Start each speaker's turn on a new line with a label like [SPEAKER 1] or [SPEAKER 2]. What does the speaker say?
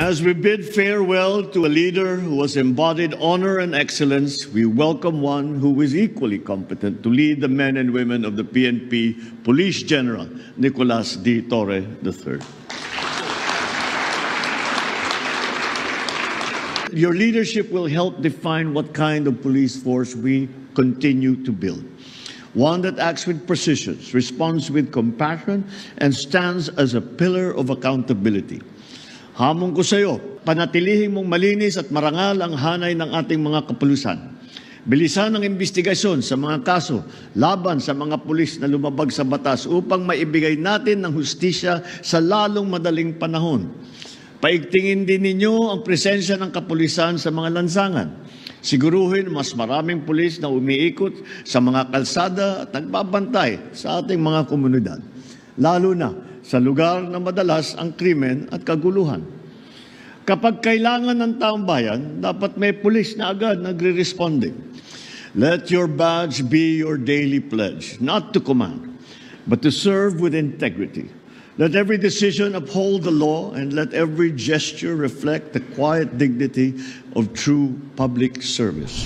[SPEAKER 1] As we bid farewell to a leader who has embodied honor and excellence, we welcome one who is equally competent to lead the men and women of the PNP Police General, Nicolas D. Torre III. Your leadership will help define what kind of police force we continue to build. One that acts with precision, responds with compassion, and stands as a pillar of accountability. Hamon ko sa iyo, panatilihin mong malinis at marangal ang hanay ng ating mga kapulisan. Bilisan ang investigasyon sa mga kaso laban sa mga pulis na lumabag sa batas upang maibigay natin ng hustisya sa lalong madaling panahon. Paigtingin din ninyo ang presensya ng kapulisan sa mga lansangan. Siguruhin mas maraming pulis na umiikot sa mga kalsada at nagbabantay sa ating mga komunidad, lalo na sa lugar na madalas ang krimen at kaguluhan. Kapag kailangan ng taong bayan, dapat may pulis na agad nagre-responding. Let your badge be your daily pledge, not to command, but to serve with integrity. Let every decision uphold the law, and let every gesture reflect the quiet dignity of true public service.